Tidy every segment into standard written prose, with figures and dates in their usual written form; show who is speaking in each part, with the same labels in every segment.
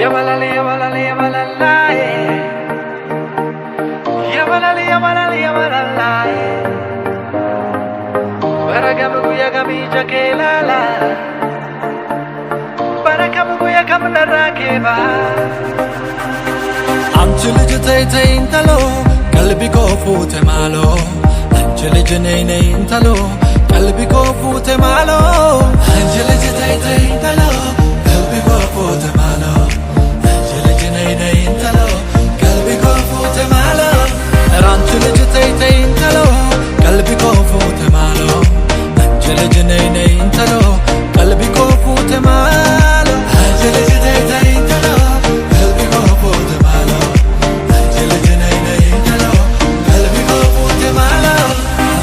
Speaker 1: Yabalali, yabalali, yabalala, yabalali, yabalali, yabalala. Barakamu guya kami jakelala, barakamu guya kami narakeba. Anchal jitay intalo, kalbi ko fute malo. Anchal jitay intalo, kalbi ko fute malo. Anchal jitay intalo, kalbi ko fute malo. Anchal jitay intalo, kalbi ko fute malo. Anchal jitay intalo, kalbi ko fute malo. Anchal jitay intalo, kalbi ko fute malo. Anchal jitay intalo, kalbi ko fute malo. Anchal jitay intalo, kalbi ko fute malo.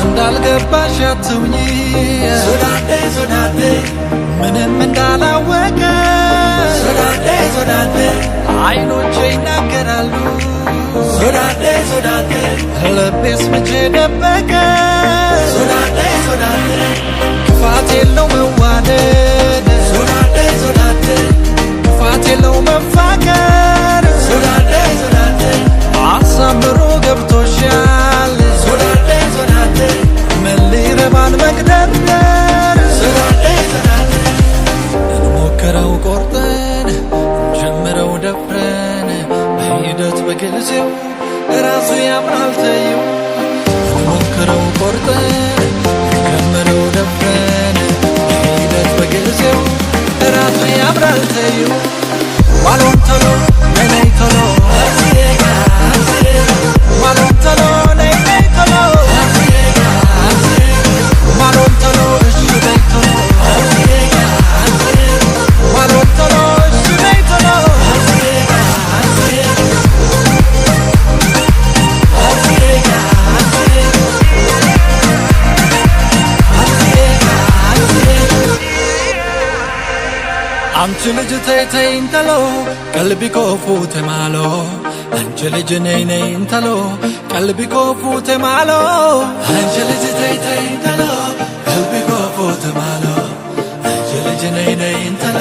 Speaker 1: Andal gabash atuni, sodate, menem andala weka, sodate, ayno chayna karalu, sodate, halbes meche debeka, sodate, fatelo mewade, sodate, fatelo mefakar, sodate, asamro gebtoshal, sodate, melire ban magdar, sodate, enmokerau korten, ጀምረው ደፍረን በሂደት በጊዜው ራሱ ያምራል ተይው እንሞክረው ቆርጠን ጀምረው ደፍረን በሂደት በጊዜው ራሱ ያምራል ተይው ዋሎን ቶሎ ነይ ቶሎ ዋሎን ቶሎ ነይ ቶሎ ዋሎን ቶሎ እሺ ነይ ቶሎ ዋሎን ቶሎ እሺ ነይ ቶሎ አንቺ ልጅ ተይ እንተሎ ቀልቢ ኮ ፉቴ ማሎ አንቺ ልጅ ነይ እንተሎ ቀልቢ ኮ ፉቴ ማሎ አንቺ ልጅ ተይ እንተሎ ቀልቢ ኮ ፉቴ ማሎ አንቺ ልጅ ነይ እንተሎ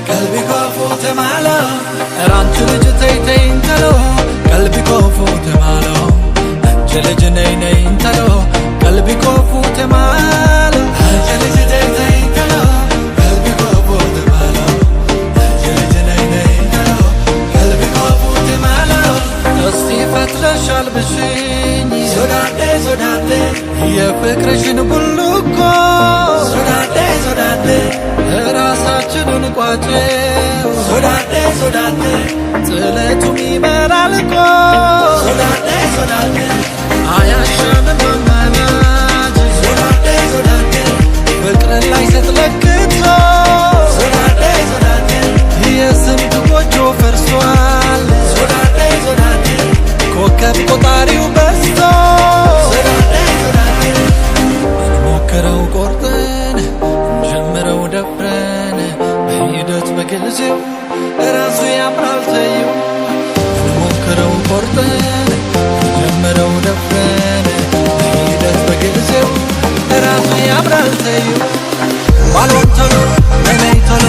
Speaker 1: ቀልቢ ኮ ፉቴ ማሎ አንቺ ልጅ ተይ እንተሎ ቀልቢ ኮ ፉቴ ማሎ አንቺ ልጅ ነይ እንተሎ ቀልቢ ኮ ፉቴ ማሎ አንቺ ልጅ ተይ እንተሎ ቀልቢ ኮ ፉቴ ማሎ እስቲ ፈትለሻል ብሽኝ ሶዳዴ የፍቅርሽን ቡልኮ ሶዳዴ ራሳችንን ቋጨው ሶዳዴ ጥለቱም ይመራል እኮ ሶዳዴ አያሻንም አማላጅ ሶዳዴ ፍቅርን ላይ ስትለክቶ ሶዳዴ የስንት ጎጆ ፈርሷል ሶዳዴ ኮከብ ቆጣሪው በዝቶ እንሞክረው ቆርጠን እንጀምረው ደፍረን በሂደት በጊዜው ራሱ ያምራል ተይው እንሞክረው ቆርጠን እንጀምረው ደፍረን በሂደት በጊዜው ራሱ ያምራል ተይው ዋሎን ቶሎ ነይ ቶሎ